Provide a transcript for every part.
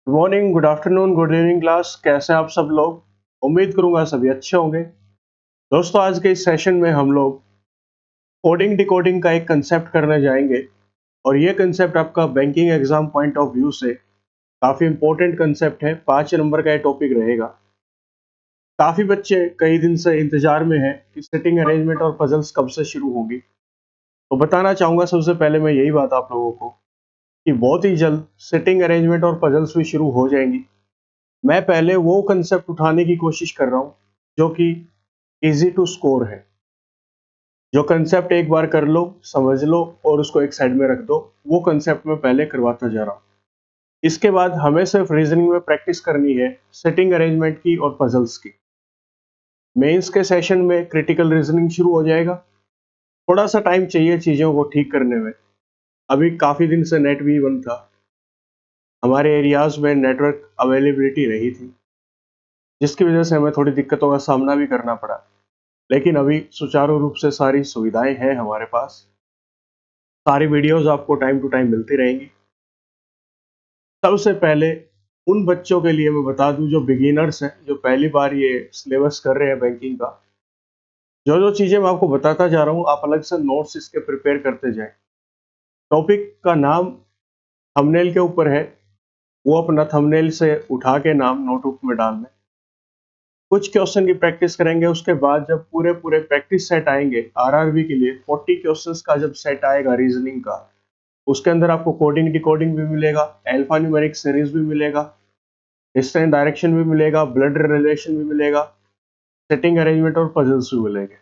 Good morning, good afternoon, good evening class. कैसे हैं आप सब लोग? उम्मीद करूंगा सभी अच्छे होंगे। दोस्तों, आज के इस सेशन में हम लोग कोडिंग डिकोडिंग का एक कंसेप्ट करने जाएंगे और ये कंसेप्ट आपका banking exam point of view से काफी इंपॉर्टेंट कंसेप्ट है। 5 नंबर का ये टॉपिक रहेगा। काफी बच्चे कई दिन से इंतजार में हैं कि सेटिंग अरेंजमेंट और पजल्स कब से शुरू होंगी। तो बताना चाहूंगा सबसे पहले मैं यही बात आप लोगों को कि बहुत ही जल्द सेटिंग अरेंजमेंट और पजल्स भी शुरू हो जाएंगी। मैं पहले वो कंसेप्ट उठाने की कोशिश कर रहा हूँ जो कि इजी टू स्कोर है। जो कंसेप्ट एक बार कर लो, समझ लो और उसको एक साइड में रख दो, वो कंसेप्ट मैं पहले करवाता जा रहा हूँ। इसके बाद हमें सिर्फ रीजनिंग में प्रैक्टिस करनी है, सेटिंग अरेंजमेंट की और पजल्स की। मेंस के सेशन में क्रिटिकल रीजनिंग शुरू हो जाएगा। थोड़ा सा टाइम चाहिए चीज़ों को ठीक करने में। अभी काफ़ी दिन से नेट भी बंद था, हमारे एरियाज में नेटवर्क अवेलेबिलिटी रही थी, जिसकी वजह से हमें थोड़ी दिक्कतों का सामना भी करना पड़ा। लेकिन अभी सुचारू रूप से सारी सुविधाएं हैं हमारे पास। सारी वीडियोस आपको टाइम टू टाइम मिलती रहेंगी। सबसे पहले उन बच्चों के लिए मैं बता दूं जो बिगिनर्स हैं, जो पहली बार ये सिलेबस कर रहे हैं बैंकिंग का। जो जो चीजें मैं आपको बताता जा रहा हूँ, आप अलग से नोट्स इसके प्रिपेयर करते जाएं। टॉपिक का नाम थंबनेल के ऊपर है, वो अपना थंबनेल से उठा के नाम नोटबुक में डाल लें। कुछ क्वेश्चन की प्रैक्टिस करेंगे, उसके बाद जब पूरे पूरे प्रैक्टिस सेट आएंगे आरआरबी के लिए, 40 क्वेश्चंस का जब सेट आएगा रीजनिंग का, उसके अंदर आपको कोडिंग डिकोडिंग भी मिलेगा, अल्फा न्यूमेरिक सीरीज भी मिलेगा, डिस्टेंस डायरेक्शन भी मिलेगा, ब्लड रिलेशन भी मिलेगा, सेटिंग अरेंजमेंट और पजल्स भी मिलेंगे।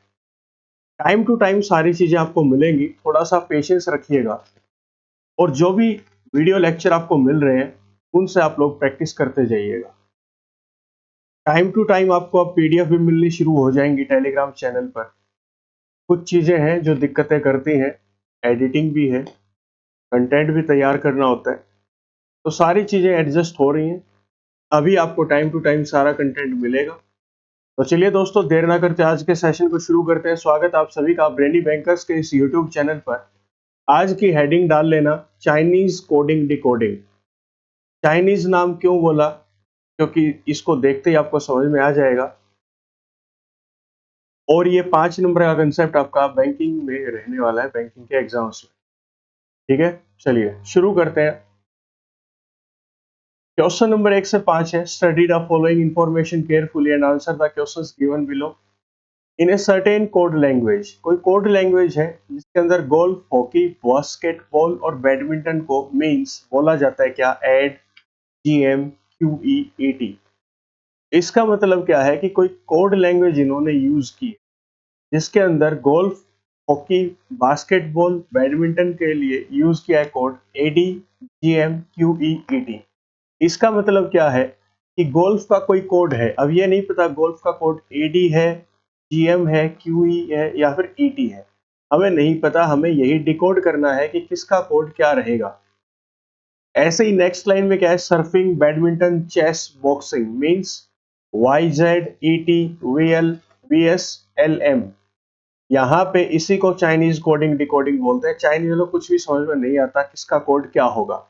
टाइम टू टाइम सारी चीजें आपको मिलेंगी, थोड़ा सा पेशेंस रखिएगा। और जो भी वीडियो लेक्चर आपको मिल रहे हैं उनसे आप लोग प्रैक्टिस करते जाइएगा। टाइम टू टाइम आपको अब पीडीएफ भी मिलनी शुरू हो जाएंगी टेलीग्राम चैनल पर। कुछ चीजें हैं जो दिक्कतें करती हैं, एडिटिंग भी है, कंटेंट भी तैयार करना होता है, तो सारी चीजें एडजस्ट हो रही हैं। अभी आपको टाइम टू टाइम सारा कंटेंट मिलेगा। तो चलिए दोस्तों, देर ना करते आज के सेशन को शुरू करते हैं। स्वागत आप सभी का ब्रेनी बैंकर्स के इस यूट्यूब चैनल पर। आज की हेडिंग डाल लेना, चाइनीज कोडिंग डिकोडिंग। चाइनीज नाम क्यों बोला? क्योंकि इसको देखते ही आपको समझ में आ जाएगा। और ये 5 नंबर का कंसेप्ट आपका बैंकिंग में रहने वाला है, बैंकिंग के एग्जाम्स में। ठीक है, चलिए शुरू करते हैं। क्वेश्चन नंबर 1 से 5 है। Study the following information carefully and answer the questions given below in a certain code language. कोई कोड लैंग्वेज है जिसके अंदर गोल्फ, हॉकी, बास्केटबॉल और बैडमिंटन को मींस बोला जाता है क्या? ED, GM, QE, ET. इसका मतलब क्या है कि कोई कोड लैंग्वेज इन्होंने यूज की जिसके अंदर गोल्फ, हॉकी, बास्केटबॉल, बैडमिंटन के लिए यूज किया है code AD, GM, QE, ET. इसका मतलब क्या है कि गोल्फ का कोई कोड है। अब ये नहीं पता गोल्फ का कोड एडी है, जीएम है, क्यूई है या फिर ईटी है, हमें नहीं पता। हमें यही डिकोड करना है कि किसका कोड क्या रहेगा। ऐसे ही नेक्स्ट लाइन में क्या है? Surfing, badminton, chess, boxing means Y Z, E T, V L, V S, L M. यहाँ पे इसी को चाइनीज कोडिंग डिकोडिंग बोलते हैं। चाइनीज लोग कुछ भी समझ में नहीं आता किसका कोड क्या होगा।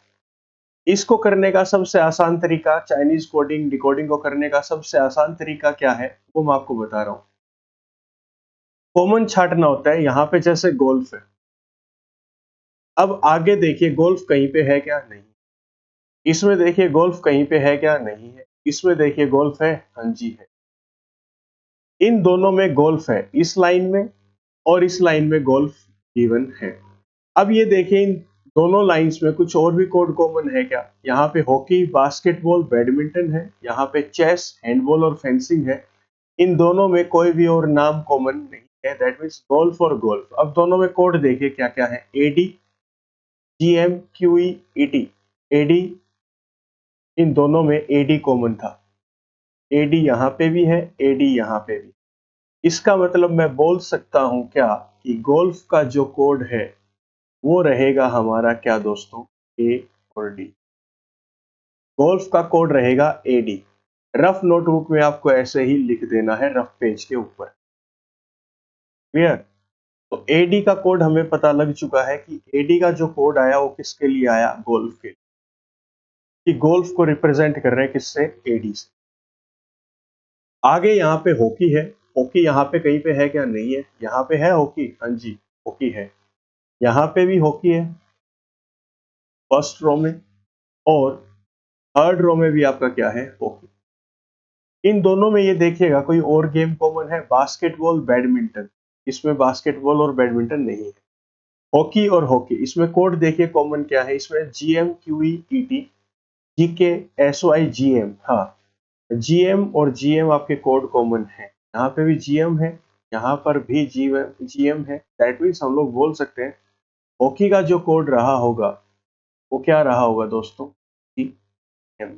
इसको करने का सबसे आसान तरीका, चाइनीज कोडिंग डिकोडिंग को करने का सबसे आसान तरीका क्या है वो मैं आपको बता रहा हूँ। कॉमन छांटना होता है। यहाँ पे जैसे गोल्फ है, अब आगे देखिए गोल्फ कहीं पे है क्या? नहीं। इसमें देखिए गोल्फ कहीं पे है क्या? नहीं है। इसमें देखिए गोल्फ है, हाँ जी है। इन दोनों में गोल्फ है, इस लाइन में और इस लाइन में गोल्फ गिवन है। अब ये देखिए इन दोनों लाइंस में कुछ और भी कोड कॉमन है क्या? यहाँ पे हॉकी, बास्केटबॉल, बैडमिंटन है, यहाँ पे चेस, हैंडबॉल और फेंसिंग है। इन दोनों में कोई भी और नाम कॉमन नहीं है, दैट मीन्स गोल्फ और गोल्फ। अब दोनों में कोड देखिए क्या क्या है? AD, GM, QE, ET. AD, इन दोनों में एडी कॉमन था। एडी यहाँ पे भी है, एडी यहाँ पे भी। इसका मतलब मैं बोल सकता हूं क्या कि गोल्फ का जो कोड है वो रहेगा हमारा क्या दोस्तों? ए और डी। गोल्फ का कोड रहेगा एडी। रफ नोटबुक में आपको ऐसे ही लिख देना है, रफ पेज के ऊपर। क्लियर? तो एडी का कोड हमें पता लग चुका है कि एडी का जो कोड आया वो किसके लिए आया? गोल्फ के लिए। कि गोल्फ को रिप्रेजेंट कर रहे हैं किससे, एडी से। आगे यहाँ पे हॉकी है, हॉकी यहाँ पे कहीं पे है क्या, नहीं है, यहाँ पे है हॉकी, हाँ जी हॉकी है, यहाँ पे भी हॉकी है फर्स्ट रो में, और थर्ड रो में भी आपका क्या है, हॉकी। इन दोनों में ये देखिएगा कोई और गेम कॉमन है, बास्केटबॉल बैडमिंटन, इसमें बास्केटबॉल और बैडमिंटन नहीं है। हॉकी और हॉकी, इसमें कोड देखिए कॉमन क्या है, इसमें GM QE ET GK SY GM, हाँ जीएम और जीएम आपके कोड कॉमन है, यहाँ पे भी जीएम है, यहाँ पर भी जीएम है। दैट मीन्स हम लोग बोल सकते हैं हॉकी का जो कोड रहा होगा वो क्या रहा होगा दोस्तों, जीएम।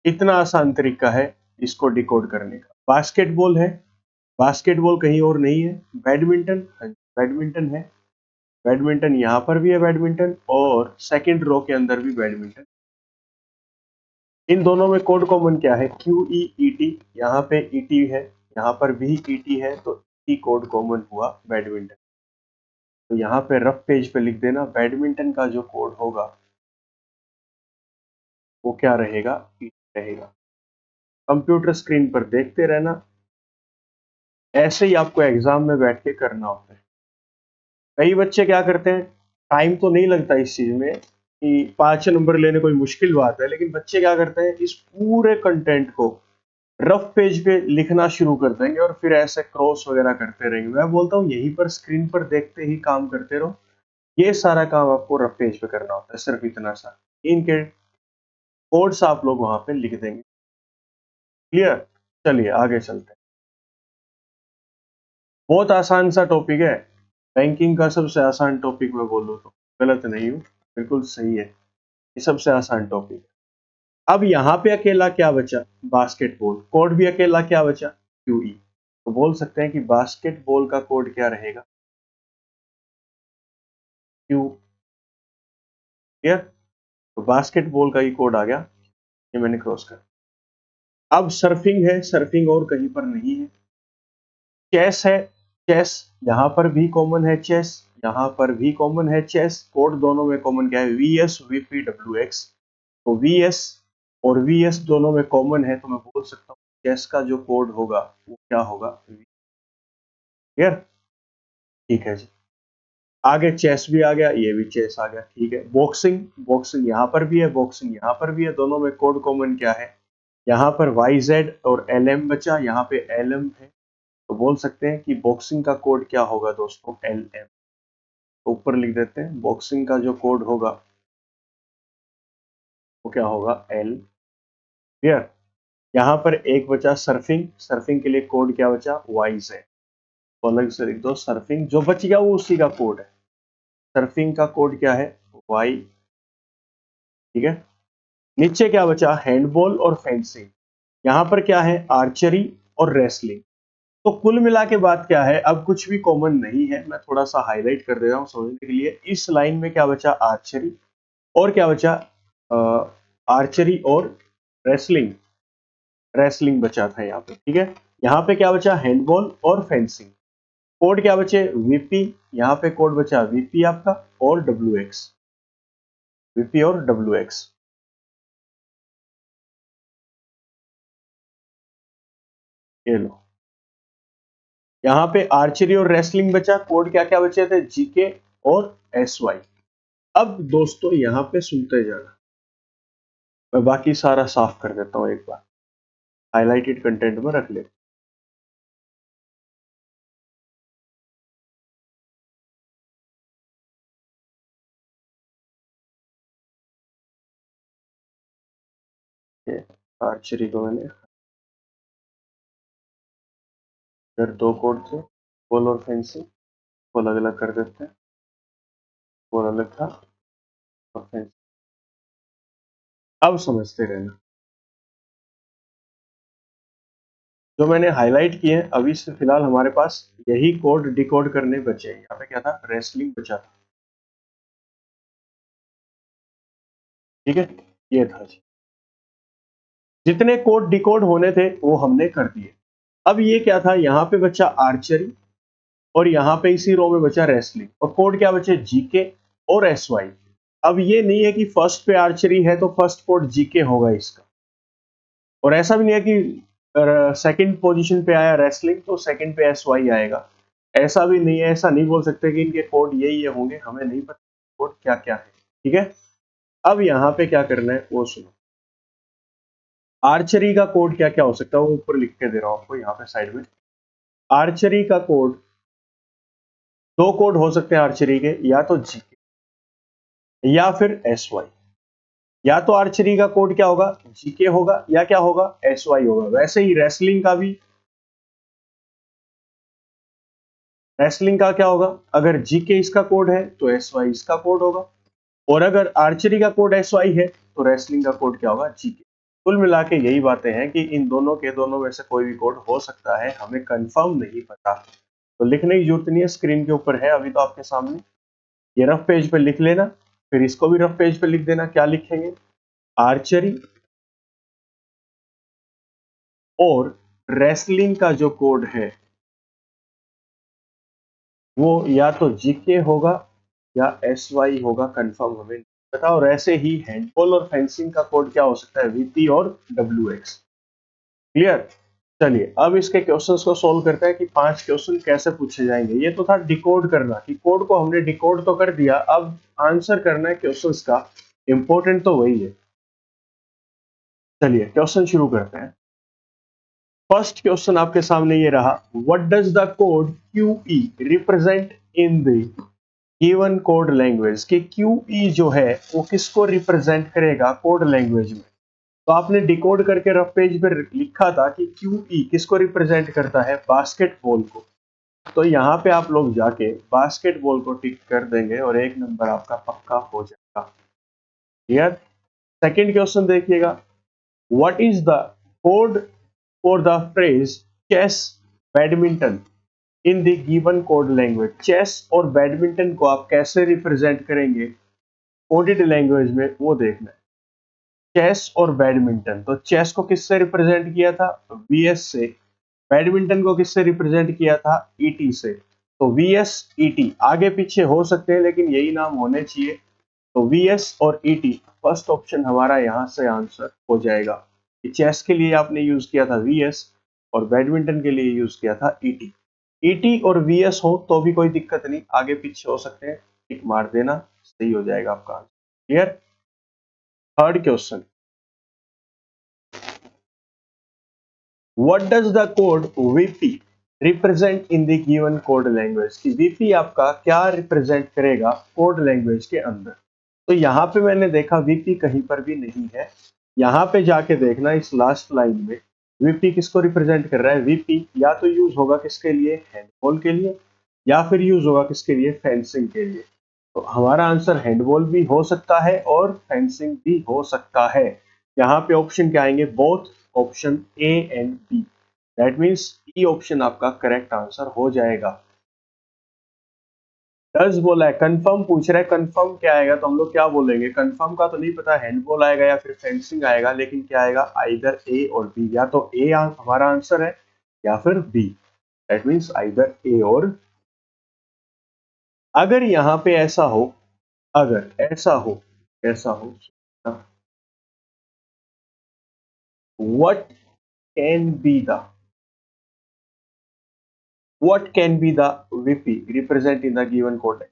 इतना आसान तरीका है इसको डिकोड करने का। बास्केटबॉल है, बास्केटबॉल कहीं और नहीं है, बैडमिंटन, हाँ बैडमिंटन है, बैडमिंटन यहाँ पर भी है बैडमिंटन, और सेकंड रो के अंदर भी बैडमिंटन। इन दोनों में कोड कॉमन क्या है, क्यू ई ई टी, यहाँ पे ई टी है, यहाँ पर भी ई टी है, तो ई कोड कॉमन हुआ बैडमिंटन। तो यहाँ पे रफ पेज पे लिख देना, बैडमिंटन का जो कोड होगा वो क्या रहेगा, ई रहेगा। कंप्यूटर स्क्रीन पर देखते रहना, ऐसे ही आपको एग्जाम में बैठ के करना होता है। कई बच्चे क्या करते हैं, टाइम तो नहीं लगता इस चीज में कि 5 नंबर लेने कोई मुश्किल बात है, लेकिन बच्चे क्या करते हैं, इस पूरे कंटेंट को रफ पेज पे लिखना शुरू कर देंगे और फिर ऐसे क्रॉस वगैरह करते रहेंगे। मैं बोलता हूँ यहीं पर स्क्रीन पर देखते ही काम करते रहो, ये सारा काम आपको रफ पेज पे करना होता है, सिर्फ इतना सा, इनके कोड्स आप लोग वहां पे लिख देंगे। क्लियर, चलिए आगे चलते हैं। बहुत आसान सा टॉपिक है, बैंकिंग का सबसे आसान टॉपिक मैं बोलूँ तो गलत नहीं हूँ, बिल्कुल सही है, ये सबसे आसान टॉपिक है। अब यहाँ पे अकेला क्या बचा, बास्केटबॉल, कोड भी अकेला क्या बचा, क्यूई। तो बोल सकते हैं कि बास्केटबॉल का कोड क्या रहेगा, क्यू। क्लियर, तो बास्केटबॉल का ही कोड आ गया, ये मैंने क्रॉस कर। अब सर्फिंग है, सर्फिंग और कहीं पर नहीं है। चेस है, चेस यहाँ पर भी कॉमन है, चेस यहाँ पर भी कॉमन है, चेस कोड दोनों में कॉमन क्या है, V S VP W x. तो वी एस और वी एस दोनों में कॉमन है, तो मैं बोल सकता हूँ चेस का जो कोड होगा वो क्या होगा, क्लियर, ठीक है जी। आगे चेस भी आ गया, ये भी चेस आ गया, ठीक है। बॉक्सिंग, बॉक्सिंग यहाँ पर भी है, बॉक्सिंग यहाँ पर भी है, दोनों में कोड कॉमन क्या है, यहाँ पर वाई जेड और एल एम बचा, यहाँ पे एल एम है, तो बोल सकते हैं कि बॉक्सिंग का कोड क्या होगा दोस्तों, एल एम। तो ऊपर लिख देते हैं बॉक्सिंग का जो कोड होगा वो क्या होगा, एल। क्लियर, यहाँ पर एक बचा सर्फिंग, सर्फिंग के लिए कोड क्या बचा, वाई जेड। तो अलग से लिख दो, सर्फिंग जो बच गया वो उसी का कोड है, सर्फिंग का कोड क्या है, वाई। ठीक है, नीचे क्या बचा, हैंडबॉल और फेंसिंग, यहाँ पर क्या है, आर्चरी और रेसलिंग। तो कुल मिला के बात क्या है, अब कुछ भी कॉमन नहीं है, मैं थोड़ा सा हाईलाइट कर दे रहा हूँ समझने के लिए। इस लाइन में क्या बचा, आर्चरी, और क्या बचा, आर्चरी और रेसलिंग, रेसलिंग बचा था यहाँ पे, ठीक है। यहाँ पे क्या बचा, हैंडबॉल और फेंसिंग। कोड क्या बचे, वीपी, यहाँ पे कोड बचा वीपी आपका, और डब्ल्यू एक्स, वीपी और डब्ल्यू एक्स। ये लो, यहाँ पे आर्चरी और रेसलिंग बचा, कोड क्या क्या बचे थे, जीके और एस वाई। अब दोस्तों यहाँ पे सुनते जाना, मैं बाकी सारा साफ कर देता हूँ एक बार, हाईलाइटेड कंटेंट में रख ले। आर्चरी को मैंने, इधर दो कोड थे, बॉल और फेंसिंग, को अलग अलग कर देते हैं, बॉल अलग था और फेंसिंग। अब समझते रहना, जो मैंने हाईलाइट किए हैं अभी से फिलहाल हमारे पास यही कोड डिकोड करने बचे हैं। यहाँ पे क्या था, रेसलिंग बचा था, ठीक है, ये था जी। जितने कोड डिकोड होने थे वो हमने कर दिए। अब ये क्या था, यहाँ पे बचा आर्चरी, और यहाँ पे इसी रो में बचा रेसलिंग, और कोड क्या बचे, जीके और एस वाई। अब ये नहीं है कि फर्स्ट पे आर्चरी है तो फर्स्ट कोड जीके होगा इसका, और ऐसा भी नहीं है कि सेकंड पोजीशन पे आया रेसलिंग तो सेकंड पे एसवाई आएगा, ऐसा भी नहीं है। ऐसा नहीं बोल सकते कि इनके कोड यही होंगे, हमें नहीं पता कोड क्या क्या है। ठीक है, अब यहाँ पे क्या करना है वो सुनो। आर्चरी का कोड क्या क्या हो सकता है वो ऊपर लिख के दे रहा हूं आपको यहाँ पे साइड में। आर्चरी का कोड, दो कोड हो सकते हैं आर्चरी के, या तो जीके या फिर एसवाई। या तो आर्चरी का कोड क्या होगा, जीके होगा, या क्या होगा, एसवाई होगा। वैसे ही रेसलिंग का क्या होगा, अगर जीके इसका कोड है तो एसवाई इसका कोड होगा, और अगर आर्चरी का कोड एसवाई है तो रेसलिंग का कोड क्या होगा, जीके। कुल मिला के यही बातें हैं कि इन दोनों के दोनों में से कोई भी कोड हो सकता है, हमें कंफर्म नहीं पता। तो लिखने की जरूरत नहीं है, स्क्रीन के ऊपर है अभी तो आपके सामने, ये रफ पेज पे लिख लेना, फिर इसको भी रफ पेज पे लिख देना। क्या लिखेंगे, आर्चरी और रेसलिंग का जो कोड है वो या तो जीके होगा या एसवाई होगा, कंफर्म हमें नहीं पता। और ऐसे ही हैंडबॉल और फेंसिंग का कोड क्या हो सकता है, वीपी और डब्ल्यूएक्स। क्लियर। चलिए अब इसके क्वेश्चंस को सोल्व करते हैं कि 5 क्वेश्चन कैसे पूछे जाएंगे। ये तो था डिकोड करना, कि कोड को हमने डिकोड तो कर दिया, अब आंसर करना है क्वेश्चंस का, इंपॉर्टेंट तो वही है। चलिए क्वेश्चन शुरू करते हैं। फर्स्ट क्वेश्चन आपके सामने ये रहा, what does the code QE represent in the given code language. कि QE जो है वो किसको रिप्रेजेंट करेगा कोड लैंग्वेज में। तो आपने डिकोड करके रफ पेज पर लिखा था कि QE किसको रिप्रेजेंट करता है, बास्केटबॉल को। तो यहाँ पे आप लोग जाके बास्केटबॉल को टिक कर देंगे और 1 नंबर आपका पक्का हो जाएगा। क्लियर। सेकंड क्वेश्चन देखिएगा, what is the code for the phrase chess badminton in the given code language. Chess और बैडमिंटन को आप कैसे रिप्रेजेंट करेंगे कोडेड लैंग्वेज में, वो देखना है। चेस और बैडमिंटन, तो चेस को किससे रिप्रेजेंट किया था, VS से। बैडमिंटन को किससे रिप्रेजेंट किया था, ET से। तो VS ET आगे पीछे हो सकते हैं लेकिन यही नाम होने चाहिए। तो VS और ET, फर्स्ट ऑप्शन हमारा यहां से आंसर हो जाएगा। चेस के लिए आपने यूज किया था VS और बैडमिंटन के लिए यूज किया था ET। ET और VS हो तो भी कोई दिक्कत नहीं, आगे पीछे हो सकते हैं, टिक मार देना, सही हो जाएगा आपका answer. Clear. Third question, What does the code VP represent in the given code language। कि VP आपका क्या रिप्रेजेंट करेगा कोड लैंग्वेज के अंदर। तो यहाँ पे मैंने देखा VP कहीं पर भी नहीं है, यहाँ पे जाके देखना इस लास्ट लाइन में VP किसको रिप्रेजेंट कर रहा है। VP या तो यूज होगा किसके लिए, हैंडबॉल के लिए, या फिर यूज होगा किसके लिए, फेंसिंग के लिए। तो हमारा आंसर हैंडबॉल भी हो सकता है और फेंसिंग भी हो सकता है। यहाँ पे ऑप्शन क्या आएंगे, both option A and B। That means E option आपका करेक्ट आंसर हो जाएगा। डज बोला है, कंफर्म पूछ रहा है, कंफर्म क्या आएगा तो हम लोग क्या बोलेंगे, कंफर्म का तो नहीं पता, हैंडबॉल आएगा या फिर फेंसिंग आएगा, लेकिन क्या आएगा, आइदर A और B। या तो A हमारा आंसर है या फिर B। That means either A और। अगर यहाँ पे ऐसा हो, अगर ऐसा हो what can be the what can be the VP represent in the given code।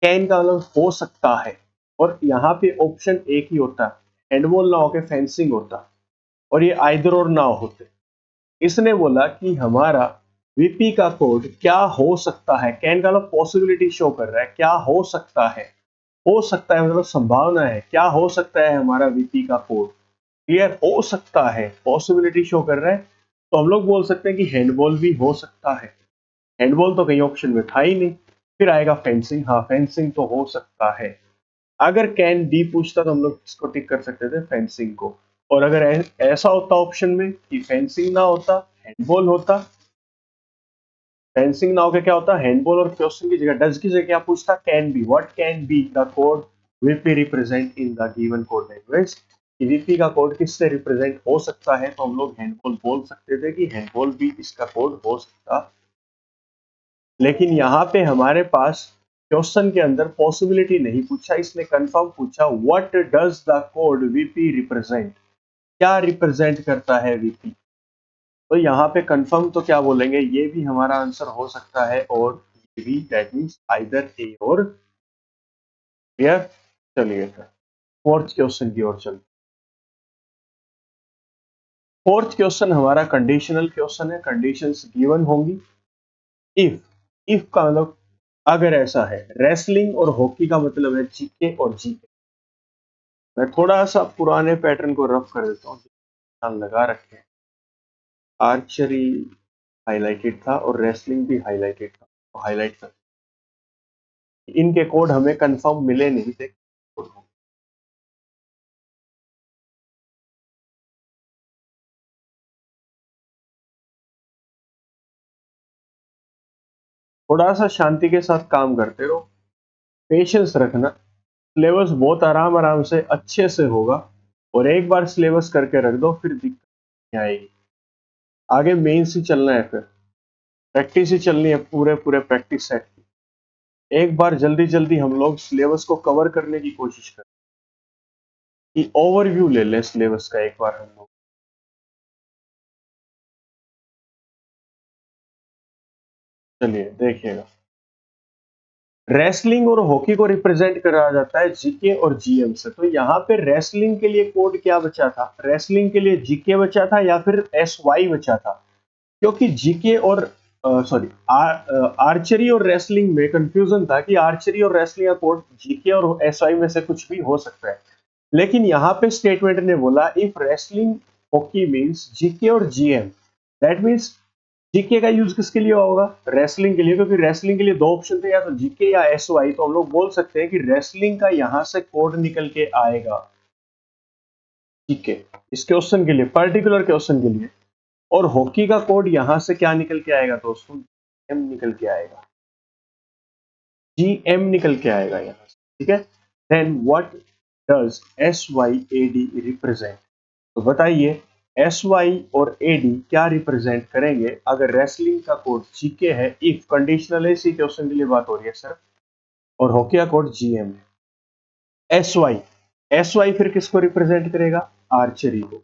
Can का मतलब हो सकता है, और यहाँ पे ऑप्शन एक ही होता है, हैंडबॉल ना होके फेंसिंग होता, और ये आइदर और ना होते। इसने बोला कि हमारा VP का कोड क्या हो सकता है, कैन का मतलब पॉसिबिलिटी शो कर रहा है, क्या हो सकता है। हो सकता है मतलब संभावना है, क्या हो सकता है हमारा VP का कोड। क्लियर, हो सकता है, पॉसिबिलिटी शो कर रहा है। तो हम लोग बोल सकते हैं कि हैंडबॉल भी हो सकता है। हैंडबॉल तो कहीं ऑप्शन में था ही नहीं, फिर आएगा फेंसिंग, हाँ फेंसिंग तो हो सकता है। अगर कैन बी पूछता तो हम लोग इसको टिक कर सकते थे, फेंसिंग को। और अगर ऐसा होता ऑप्शन में कि फेंसिंग ना होता, हैंडबॉल होता, फेंसिंग ना होकर क्या होता, हैंडबॉल, और क्वेश्चन की जगह डज की जगह क्या पूछता, can be. What can be the code VP represent in the given code language. VP का कोड किससे रिप्रेजेंट हो सकता है, तो हम लोग हैंडबॉल बोल सकते थे कि हैंडबॉल भी इसका कोड हो सकता। लेकिन यहाँ पे हमारे पास क्वेश्चन के अंदर पॉसिबिलिटी नहीं पूछा, इसने कंफर्म पूछा what does the code VP represent, क्या रिप्रेजेंट करता है वीपी। तो यहाँ पे कंफर्म तो क्या बोलेंगे, ये भी हमारा आंसर हो सकता है और ये भी, दैट मींस आइदर ए और क्लियर। चलिए फिर फोर्थ क्वेश्चन की ओर चलते। फोर्थ क्वेश्चन हमारा कंडीशनल क्वेश्चन है, कंडीशंस गिवन होंगी। इफ, इफ का मतलब अगर ऐसा है, रेसलिंग और हॉकी का मतलब है जीके और जीके। मैं थोड़ा सा पुराने पैटर्न को रफ कर देता हूँ, ध्यान लगा रखें। आर्चरी हाईलाइटेड था और रेसलिंग भी हाईलाइटेड था, तो हाईलाइट कर, इनके कोड हमें कंफर्म मिले नहीं थे। थोड़ा सा शांति के साथ काम करते रहो, पेशेंस रखना, सिलेबस बहुत आराम आराम से अच्छे से होगा, और एक बार सिलेबस करके रख दो फिर दिक्कत नहीं आएगी। आगे मेंस ही चलना है, फिर प्रैक्टिस ही चलनी है, पूरे पूरे प्रैक्टिस सेट की। एक बार जल्दी जल्दी हम लोग सिलेबस को कवर करने की कोशिश करें, कि ओवरव्यू ले लें सिलेबस का एक बार हम लोग। चलिए देखिएगा, रेसलिंग और हॉकी को रिप्रेजेंट करा जाता है जीके और जीएम से। तो यहाँ पे रेसलिंग के लिए कोड क्या बचा था, रेसलिंग के लिए जीके बचा था या फिर एसवाई बचा था, क्योंकि जीके और सॉरी आर्चरी और रेसलिंग में कंफ्यूजन था कि आर्चरी और रेसलिंग का कोड जीके और एसवाई में से कुछ भी हो सकता है। लेकिन यहाँ पे स्टेटमेंट ने बोला if wrestling hockey means GK और जीएम, दैट मींस जीके का यूज किसके लिए होगा, रेसलिंग के लिए, क्योंकि रेसलिंग के लिए दो ऑप्शन थे, या तो जीके या एसवाई। तो हम लोग बोल सकते हैं कि रेसलिंग का यहां से कोड निकल के आएगा जीके, इस क्वेश्चन के लिए, पर्टिकुलर क्वेश्चन के लिए। और हॉकी का कोड यहां से क्या निकल के आएगा दोस्तों, एम निकल के आएगा, जीएम निकल के आएगा यहां से, ठीक है। Then what does S Y A D represent, तो बताइए एस वाई और ए डी क्या रिप्रेजेंट करेंगे अगर रेसलिंग का कोड जीके है, इफ कंडीशनल है, इसी क्वेश्चन के लिए बात हो रही है सर, और हॉकी का कोड जीएम है। एस वाई फिर किसको रिप्रेजेंट करेगा, आर्चरी को,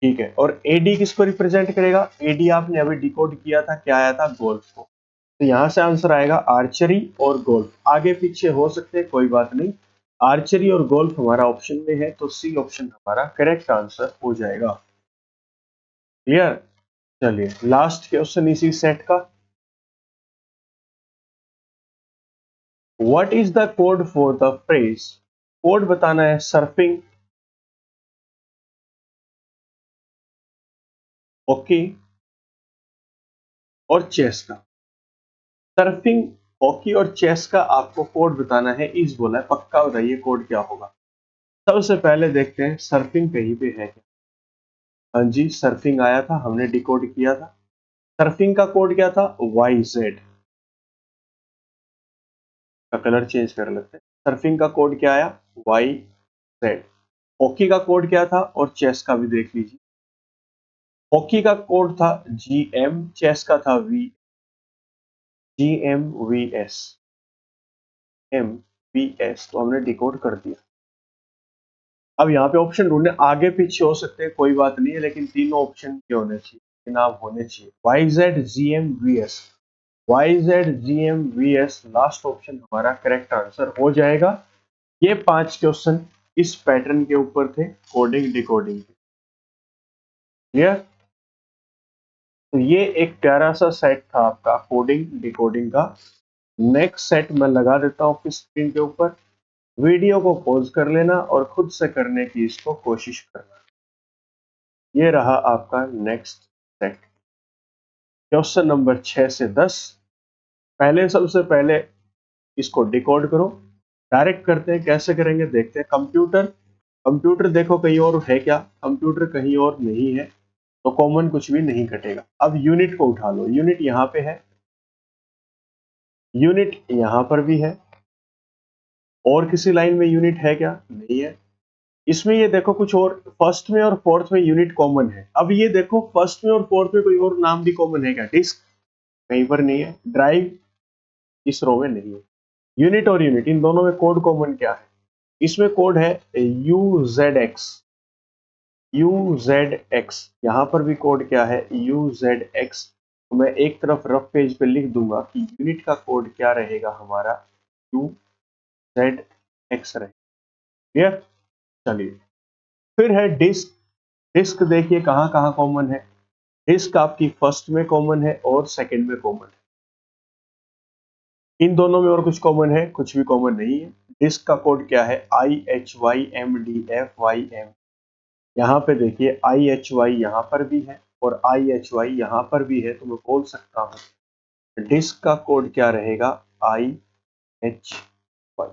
ठीक है। और एडी किसको रिप्रेजेंट करेगा, एडी आपने अभी डिकोड किया था, क्या आया था, गोल्फ को। तो यहां से आंसर आएगा आर्चरी और गोल्फ, आगे पीछे हो सकते हैं कोई बात नहीं, आर्चरी और गोल्फ हमारा ऑप्शन में है, तो सी ऑप्शन हमारा करेक्ट आंसर हो जाएगा। क्लियर। चलिए लास्ट क्वेश्चन इसी सेट का, what is the code for the phrase, code बताना है सर्फिंग, हॉकी और चेस का। सर्फिंग, हॉकी और चेस का आपको कोड बताना है, इस बोला है, पक्का बताइए कोड क्या होगा। सबसे पहले देखते हैं सर्फिंग कहीं पे है क्या। हाँ जी, सर्फिंग आया था, हमने डिकोड किया था। सर्फिंग का कोड क्या था, वाई जेड, का कलर चेंज कर लेते हैं। सर्फिंग का कोड क्या आया, वाई जेड। हॉकी का कोड क्या था, और चेस का भी देख लीजिए। हॉकी का कोड था जी एम, चेस का था V, G M V S, M V S, तो हमने डिकोड कर दिया। अब यहाँ पे ऑप्शन ढूंढने, आगे पीछे हो सकते हैं कोई बात नहीं है, लेकिन तीनों ऑप्शन के होने चाहिए, नाम होने चाहिए, Y Z G M V S, Y Z G M V S, last option हमारा करेक्ट आंसर हो जाएगा। ये 5 क्वेश्चन इस पैटर्न के ऊपर थे, कोडिंग डिकोडिंग। क्लियर। तो ये एक प्यारा सा सेट था आपका कोडिंग डिकोडिंग का। नेक्स्ट सेट मैं लगा देता हूँ आपकी स्क्रीन के ऊपर, वीडियो को पॉज कर लेना और खुद से करने की इसको कोशिश करना। ये रहा आपका नेक्स्ट सेट, क्वेश्चन नंबर 6 से 10। पहले सबसे पहले इसको डिकोड करो, डायरेक्ट करते हैं, कैसे करेंगे देखते हैं। कंप्यूटर, कंप्यूटर देखो कहीं और है क्या, कंप्यूटर कहीं और नहीं है, तो कॉमन कुछ भी नहीं कटेगा। अब यूनिट को उठा लो, यूनिट यहाँ पे है, यूनिट यहाँ पर भी है, और किसी लाइन में यूनिट है क्या, नहीं है। इसमें ये देखो कुछ और, फर्स्ट में और फोर्थ में यूनिट कॉमन है। अब ये देखो फर्स्ट में और फोर्थ में कोई और नाम भी कॉमन है क्या, डिस्क कहीं पर नहीं है, ड्राइव इस रो में नहीं है, यूनिट और यूनिट इन दोनों में कोड कॉमन क्या है? इसमें कोड है UZX। UZX यहां पर भी कोड क्या है? UZX। तो मैं एक तरफ रफ पेज पे लिख दूंगा कि यूनिट का कोड क्या रहेगा हमारा, UZX रहेगा। क्लियर? चलिए, फिर है डिस्क। डिस्क देखिए कहाँ कहाँ कॉमन है। डिस्क आपकी फर्स्ट में कॉमन है और सेकंड में कॉमन है। इन दोनों में और कुछ कॉमन है? कुछ भी कॉमन नहीं है। डिस्क का कोड क्या है? IHYMDFYM। यहाँ पे देखिए IHY यहाँ पर भी है और IHY यहाँ पर भी है, तो मैं बोल सकता हूँ डिस्क का कोड क्या रहेगा? IHY।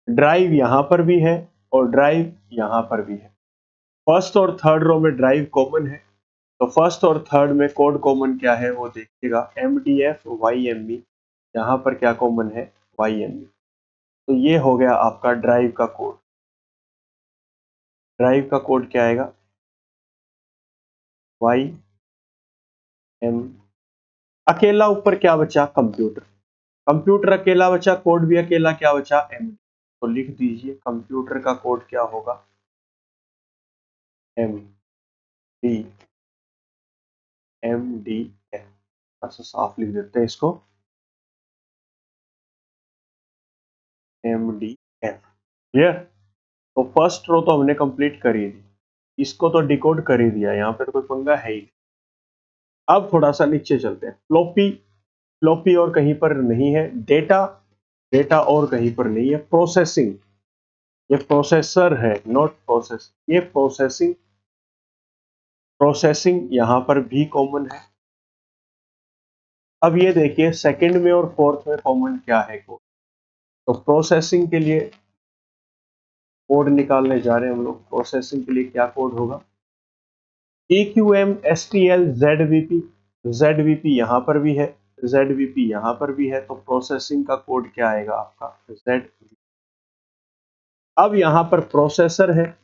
ड्राइव यहाँ पर भी है और ड्राइव यहाँ पर भी है। फर्स्ट और थर्ड रो में ड्राइव कॉमन है, तो फर्स्ट और थर्ड में कोड कॉमन क्या है वो देखिएगा, MDFYME। यहाँ पर क्या कॉमन है? YME। तो ये हो गया आपका ड्राइव का कोड। ड्राइव का कोड क्या आएगा? YM। अकेला ऊपर क्या बचा? कंप्यूटर। कंप्यूटर अकेला बचा, कोड भी अकेला क्या बचा? MD। तो लिख दीजिए कंप्यूटर का कोड क्या होगा? MDF। अच्छा साफ लिख देते हैं इसको, MDF। क्लियर? तो फर्स्ट रो तो हमने कंप्लीट कर ही दी, इसको तो डिकोड कर ही दिया, यहाँ पे तो कोई पंगा है ही नहीं। अब थोड़ा सा नीचे चलते हैं। फ्लॉपी। फ्लॉपी और कहीं पर नहीं है। डेटा। डेटा और कहीं पर नहीं है। प्रोसेसिंग। ये प्रोसेसर है, नॉट प्रोसेस। ये प्रोसेसिंग। प्रोसेसिंग यहाँ पर भी कॉमन है। अब ये देखिए सेकंड में और फोर्थ में कॉमन क्या है कोड। तो प्रोसेसिंग के लिए कोड निकालने जा रहे हैं हम लोग। प्रोसेसिंग के लिए क्या कोड होगा? EQM STL ZVP। ZVP यहाँ पर भी है, ZVP यहाँ पर भी है, तो प्रोसेसिंग का कोड क्या आएगा आपका? Z। अब यहाँ पर प्रोसेसर है,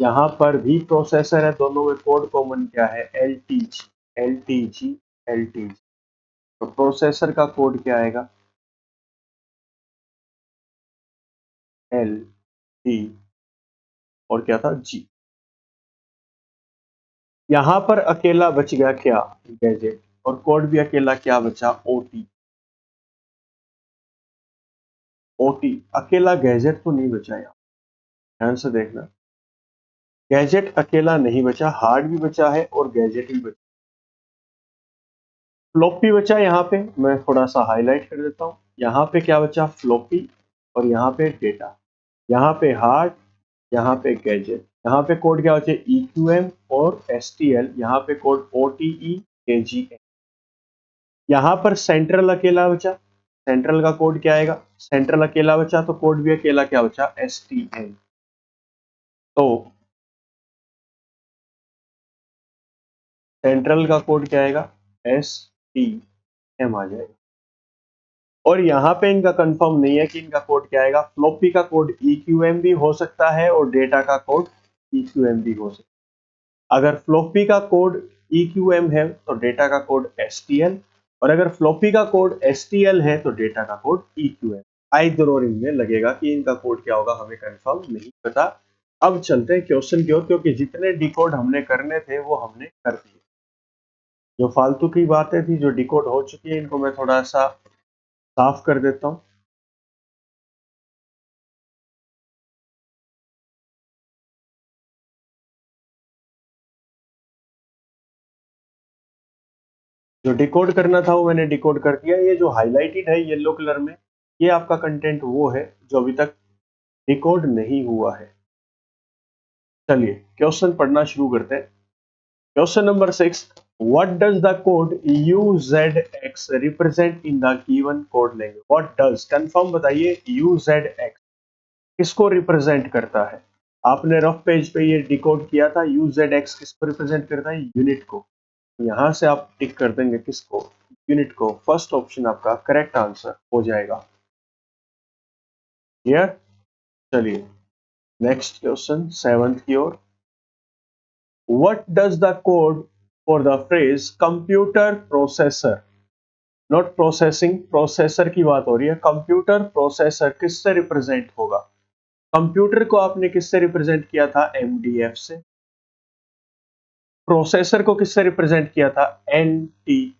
यहाँ पर भी प्रोसेसर है, दोनों में कोड कॉमन क्या है? LTG। LTG। LTG। तो प्रोसेसर का कोड क्या आएगा? LT और क्या था? G। यहाँ पर अकेला बच गया क्या? गैजेट। और कोड भी अकेला क्या बचा? OT। OT अकेला गैजेट तो नहीं बचा यार, ध्यान से देखना। गैजेट अकेला नहीं बचा, हार्ड भी बचा है और गैजेट भी बचा। फ्लॉपी बचा यहाँ पे, मैं थोड़ा सा हाईलाइट कर देता हूँ। यहाँ पे क्या बचा? फ्लॉपी। और यहाँ पे डेटा। यहाँ पे हार्ड, यहाँ पे गैजेट। यहाँ पे कोड क्या बचे? EQM और STL। यहाँ पे कोड OTE KGM। यहाँ पर सेंट्रल अकेला बचा। सेंट्रल का कोड क्या आएगा? सेंट्रल अकेला बचा तो कोड भी अकेला क्या बचा? STM। तो सेंट्रल का कोड क्या आएगा? STM आ जाएगा। और यहाँ पे इनका कंफर्म नहीं है कि इनका कोड क्या आएगा। फ्लॉपी का कोड EQM भी हो सकता है और डेटा का कोड EQM भी हो सकता है। अगर फ्लॉपी का कोड EQM है तो डेटा का कोड STL, और अगर फ्लॉपी का कोड STL है तो डेटा का कोड EQM। आइदर और इनमें लगेगा कि इनका कोड क्या होगा, हमें कंफर्म नहीं पता। अब चलते हैं क्वेश्चन की ओर, क्योंकि जितने डिकोड हमने करने थे वो हमने कर दिए। जो फालतू की बातें थी जो डिकोड हो चुकी है, इनको मैं थोड़ा सा साफ कर देता हूँ। जो डिकोड करना था वो मैंने डिकोड कर दिया। ये जो हाईलाइटेड है येलो कलर में, ये आपका कंटेंट वो है जो अभी तक डिकोड नहीं हुआ है। चलिए क्वेश्चन पढ़ना शुरू करते हैं। Question number 6, what does the code UZX represent in the given code language? What does, confirm बताइए, UZX किसको रिप्रेजेंट करता है? आपने रफ पेज पे ये डिकोड किया था। UZX किसको रिप्रेजेंट करता है? यूनिट को। यहां से आप टिक कर देंगे किसको? यूनिट को। फर्स्ट ऑप्शन आपका करेक्ट आंसर हो जाएगा। क्लियर? चलिए नेक्स्ट क्वेश्चन 7th की ओर। What does the code for the phrase computer processor not processing, processor की बात हो रही है। कंप्यूटर प्रोसेसर किससे रिप्रेजेंट होगा? कंप्यूटर को आपने किससे रिप्रेजेंट किया था? एमडीएफ से। प्रोसेसर को किससे रिप्रेजेंट किया था? एनटीजी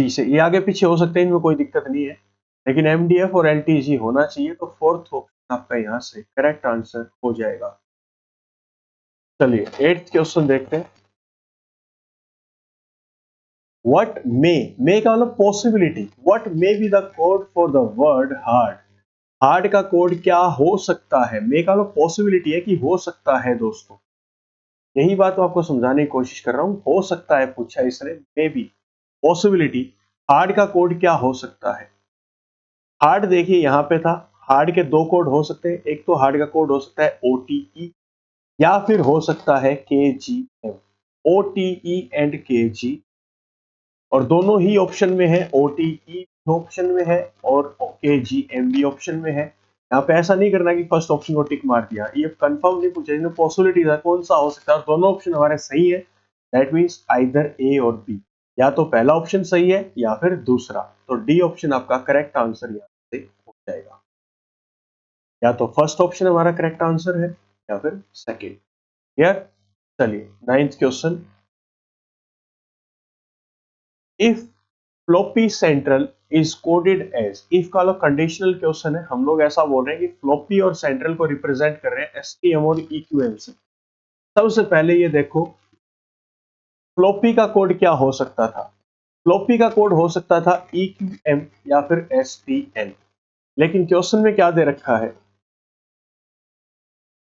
से। ये आगे पीछे हो सकते हैं, इनमें कोई दिक्कत नहीं है, लेकिन एमडीएफ और एलटीजी होना चाहिए। तो फोर्थ ऑप्शन आपका यहाँ से करेक्ट आंसर हो जाएगा। चलिए 8th क्वेश्चन देखते हैं। What may का मतलब possibility. What may be the code for the word hard? Hard का कोड क्या हो सकता है? मे का मतलब पॉसिबिलिटी है कि हो सकता है दोस्तों। यही बात तो आपको समझाने की कोशिश कर रहा हूं। हो सकता है पूछा इसने, मे बी, पॉसिबिलिटी। हार्ड का कोड क्या हो सकता है? हार्ड देखिए यहां पे था, हार्ड के दो कोड हो सकते हैं। एक तो हार्ड का कोड हो सकता है ओटीई, या फिर हो सकता है केजीएम। ओटीई एंड केजी, और दोनों ही ऑप्शन में है। ओटीई ऑप्शन में है और केजीएम भी ऑप्शन में है। यहाँ पे ऐसा नहीं करना कि फर्स्ट ऑप्शन को टिक मार दिया। ये कंफर्म नहीं पूछा, इसमें पॉसिबिलिटी था कौन सा हो सकता है, दोनों ऑप्शन हमारे सही है। दैट मीन्स आइदर ए और बी, या तो पहला ऑप्शन सही है या फिर दूसरा। तो डी ऑप्शन आपका करेक्ट आंसर यहाँ से हो जाएगा। या तो फर्स्ट ऑप्शन हमारा करेक्ट आंसर है या फिर सेकेंड। क्लियर? चलिए 9th question. If floppy central is coded as, if का कंडीशनल क्वेश्चन है। हम लोग ऐसा बोल रहे हैं कि फ्लॉपी और सेंट्रल को रिप्रेजेंट कर रहे हैं एसटीएम और ईक्यूएम से। सबसे पहले ये देखो, फ्लॉपी का कोड क्या हो सकता था? फ्लॉपी का कोड हो सकता था ईक्यूएम या फिर एसटीएल। लेकिन क्वेश्चन में क्या दे रखा है?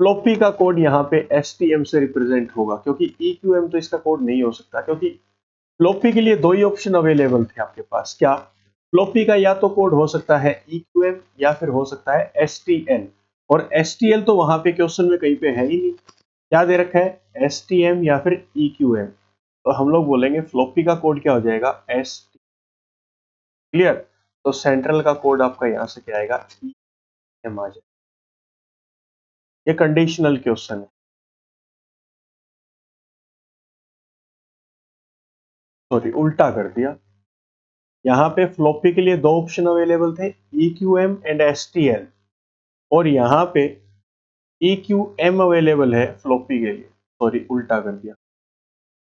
फ्लॉपी का कोड यहाँ पे एसटीएम से रिप्रेजेंट होगा, क्योंकि ईक्यूएम तो इसका कोड नहीं हो सकता। क्योंकि फ्लॉपी के लिए दो ही ऑप्शन अवेलेबल थे आपके पास। क्या? फ्लॉपी का या तो कोड हो सकता है EQM या फिर हो सकता है STL, और STL तो वहां पे क्वेश्चन में कहीं पे है ही नहीं। क्या दे रखा है? STM या फिर EQM। तो हम लोग बोलेंगे फ्लॉपी का कोड क्या हो जाएगा? ST। क्लियर? तो सेंट्रल का कोड आपका यहां से क्या आएगा? EQM आ जाएगा। ये कंडीशनल क्वेश्चन है, सॉरी उल्टा कर दिया। यहाँ पे फ्लॉपी के लिए दो ऑप्शन अवेलेबल थे, EQM एंड STL, और यहाँ पे EQM अवेलेबल है फ्लॉपी के लिए। सॉरी उल्टा कर दिया।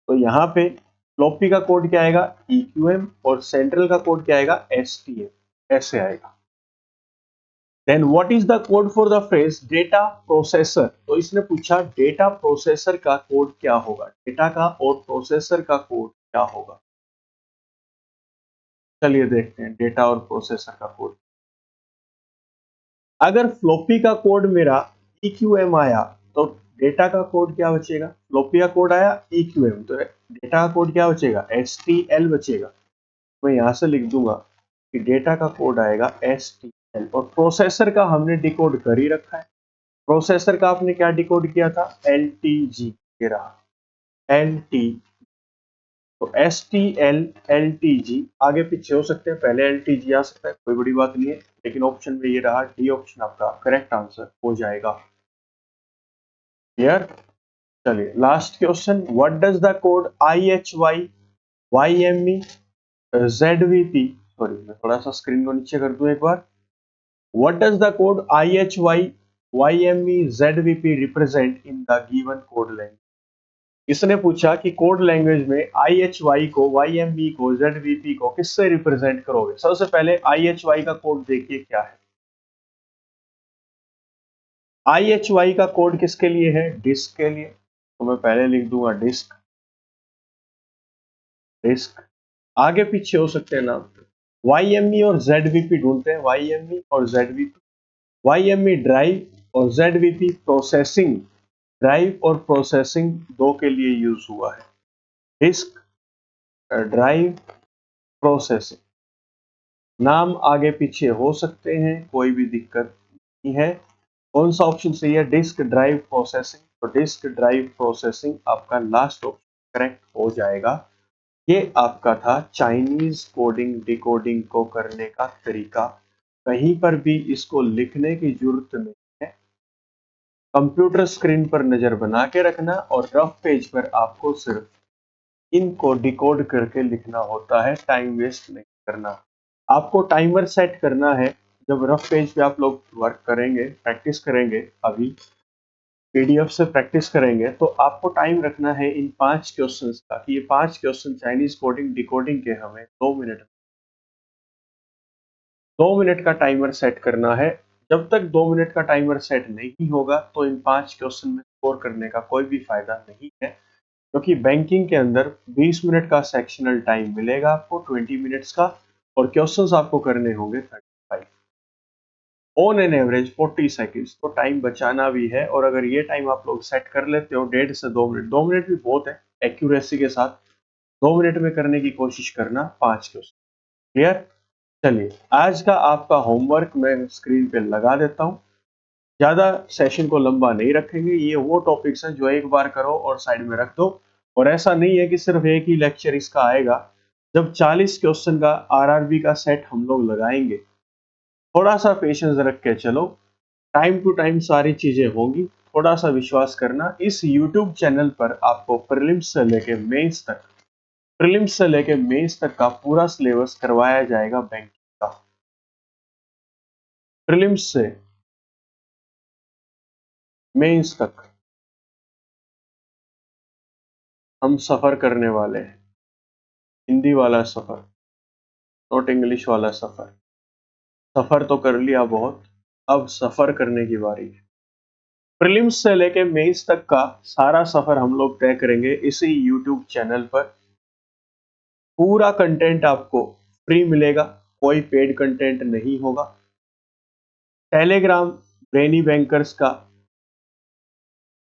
तो यहाँ पे फ्लॉपी का कोड क्या आएगा? EQM, और सेंट्रल का कोड क्या आएगा? STM। ऐसे आएगा। Then what is the code for the phrase data processor? तो इसने पूछा डेटा प्रोसेसर का कोड क्या होगा। डेटा का और प्रोसेसर का कोड क्या होगा? चलिए देखते हैं डेटा और प्रोसेसर का कोड। अगर फ्लॉपी का कोड मेरा EQM आया तो डेटा का कोड क्या बचेगा? फ्लॉपी का कोड आया EQM, तो डेटा का कोड क्या बचेगा? STL बचेगा। मैं यहां से लिख दूंगा कि डेटा का कोड आएगा STL, और प्रोसेसर का हमने डिकोड कर ही रखा है। प्रोसेसर का आपने क्या डिकोड किया था? LTG। ये रहा LT, तो STL LTG आगे पीछे हो सकते हैं, पहले LTG आ सकता है, कोई बड़ी बात नहीं है। लेकिन ऑप्शन में ये रहा, डी ऑप्शन आपका करेक्ट आंसर हो जाएगा। क्लियर? चलिए last question. What does the code IHY YME ZVP, sorry मैं थोड़ा सा स्क्रीन को नीचे कर दूं एक बार। What does the code IHY YME ZVP represent in the given code language? इसने पूछा कि कोड लैंग्वेज में IHY को, YME को, ZVP को किससे रिप्रेजेंट करोगे? सबसे पहले IHY का कोड देखिए क्या है। IHY का कोड किसके लिए है? डिस्क के लिए। तो मैं पहले लिख दूंगा डिस्क। डिस्क आगे पीछे हो सकते हैं नाम। YME और ZVP ढूंढते हैं, YME और ZVP। YME ड्राइव और ZVP प्रोसेसिंग। ड्राइव और प्रोसेसिंग दो के लिए यूज हुआ है। डिस्क, ड्राइव, प्रोसेसिंग, नाम आगे पीछे हो सकते हैं, कोई भी दिक्कत नहीं है। कौन सा ऑप्शन सही है? Disk drive processing. तो डिस्क ड्राइव प्रोसेसिंग आपका लास्ट ऑप्शन करेक्ट हो जाएगा। ये आपका था चाइनीज कोडिंग डिकोडिंग को करने का तरीका। कहीं पर भी इसको लिखने की जरूरत नहीं है। कंप्यूटर स्क्रीन पर नजर बना के रखना, और रफ पेज पर आपको सिर्फ इनको डिकोड करके लिखना होता है, टाइम वेस्ट नहीं। करना। आपको टाइमर सेट करना है। जब रफ पेज पे आप लोग वर्क करेंगे, प्रैक्टिस करेंगे, अभी पीडीएफ से प्रैक्टिस करेंगे, तो आपको टाइम रखना है इन 5 क्वेश्चंस का कि ये 5 क्वेश्चन चाइनीज कोडिंग डिकोडिंग के हमें 2 मिनट का टाइमर सेट करना है। जब तक 2 मिनट का टाइमर सेट नहीं होगा तो इन 5 क्वेश्चन में स्कोर करने का कोई भी फायदा नहीं है, क्योंकि बैंकिंग के अंदर 20 मिनट का सेक्शनल टाइम मिलेगा आपको, 20 मिनट्स का, और क्वेश्चंस आपको करने होंगे 35, ऑन एन एवरेज 40 सेकेंड्स। तो टाइम बचाना भी है, और अगर ये टाइम आप लोग सेट कर लेते हो 1.5 से 2 मिनट, 2 मिनट भी बहुत है, एक्यूरेसी के साथ 2 मिनट में करने की कोशिश करना 5 क्वेश्चन। क्लियर? चलिए, आज का आपका होमवर्क मैं स्क्रीन पे लगा देता हूँ। ज्यादा सेशन को लंबा नहीं रखेंगे, ये वो टॉपिक्स हैं जो एक बार करो और साइड में रख दो। और ऐसा नहीं है कि सिर्फ एक ही लेक्चर इसका आएगा। जब 40 क्वेश्चन का आरआरबी का सेट हम लोग लगाएंगे, थोड़ा सा पेशेंस रख के चलो, टाइम टू टाइम सारी चीजें होंगी, थोड़ा सा विश्वास करना। इस यूट्यूब चैनल पर आपको प्रीलिम्स से लेके मेंस तक का पूरा सिलेबस करवाया जाएगा बैंकिंग का। प्रीलिम्स से मेंस तक हम सफर करने वाले हैं। हिंदी वाला सफर, नॉट इंग्लिश वाला सफर। सफर तो कर लिया बहुत, अब सफर करने की बारी है। प्रीलिम्स से लेके मेंस तक का सारा सफर हम लोग तय करेंगे इसी यूट्यूब चैनल पर। पूरा कंटेंट आपको फ्री मिलेगा, कोई पेड कंटेंट नहीं होगा। टेलीग्राम ब्रेनी बैंकर्स का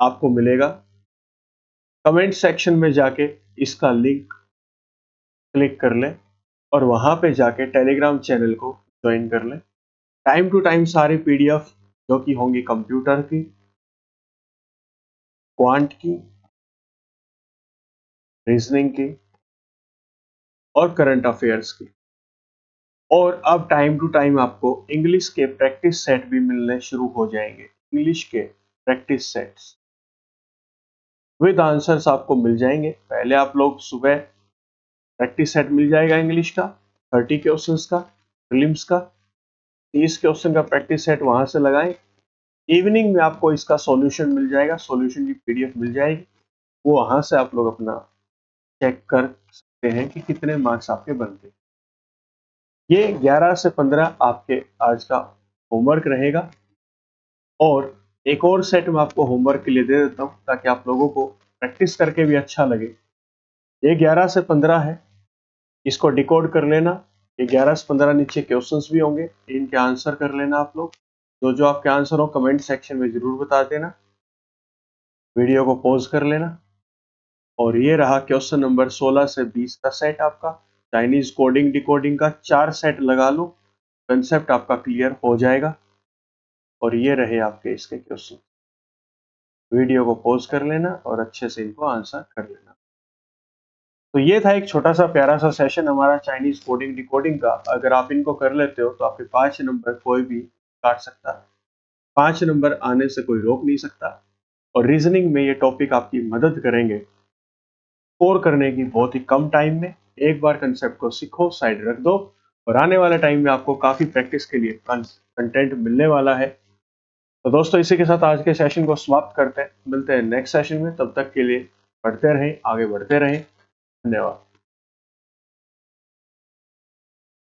आपको मिलेगा। कमेंट सेक्शन में जाके इसका लिंक क्लिक कर लें और वहां पे जाके टेलीग्राम चैनल को ज्वाइन कर लें। टाइम टू टाइम सारी पीडीएफ जो कि होंगी कंप्यूटर की, क्वांट की, रीजनिंग की और करंट अफेयर्स की। और अब टाइम टू टाइम आपको इंग्लिश के प्रैक्टिस सेट भी मिलने शुरू हो जाएंगे। इंग्लिश के प्रैक्टिस सेट्स विद आंसर्स आपको मिल जाएंगे। पहले आप लोग सुबह प्रैक्टिस सेट मिल जाएगा इंग्लिश का 30 क्वेश्चंस का, प्रीलिम्स का 30 क्वेश्चन का प्रैक्टिस सेट वहां से लगाएं। इवनिंग में आपको इसका सॉल्यूशन मिल जाएगा, सॉल्यूशन की पीडीएफ मिल जाएगी। वो वहां से आप लोग अपना चेक कर सकते हैं कि कितने मार्क्स आपके बनते हैं। ये 11 से 15 आपके आज का होमवर्क रहेगा। और एक और सेट मैं आपको होमवर्क के लिए दे देता हूँ ताकि आप लोगों को प्रैक्टिस करके भी अच्छा लगे। ये 11 से 15 है, इसको डिकोड कर लेना। ये 11 से 15 नीचे क्वेश्चंस भी होंगे, इनके आंसर कर लेना आप लोग। जो आपके आंसर हो कमेंट सेक्शन में जरूर बता देना। वीडियो को पॉज कर लेना। और ये रहा क्वेश्चन नंबर 16 से 20 का सेट आपका। चाइनीज कोडिंग डिकोडिंग का 4 सेट लगा लो, कंसेप्ट आपका क्लियर हो जाएगा। और ये रहे आपके इसके क्वेश्चन। वीडियो को पॉज कर लेना और अच्छे से इनको आंसर कर लेना। तो ये था एक छोटा सा प्यारा सा सेशन हमारा चाइनीज कोडिंग डिकोडिंग का। अगर आप इनको कर लेते हो तो आपके 5 नंबर कोई भी काट सकता है, 5 नंबर आने से कोई रोक नहीं सकता। और रीजनिंग में ये टॉपिक आपकी मदद करेंगे स्कोर करने की बहुत ही कम टाइम में। एक बार कंसेप्ट को सीखो, साइड रख दो, और आने वाले टाइम में आपको काफी प्रैक्टिस के लिए कंटेंट मिलने वाला है। तो दोस्तों, इसी के साथ आज के सेशन को समाप्त करते हैं। मिलते हैं नेक्स्ट सेशन में, तब तक के लिए पढ़ते रहें, आगे बढ़ते रहें। धन्यवाद।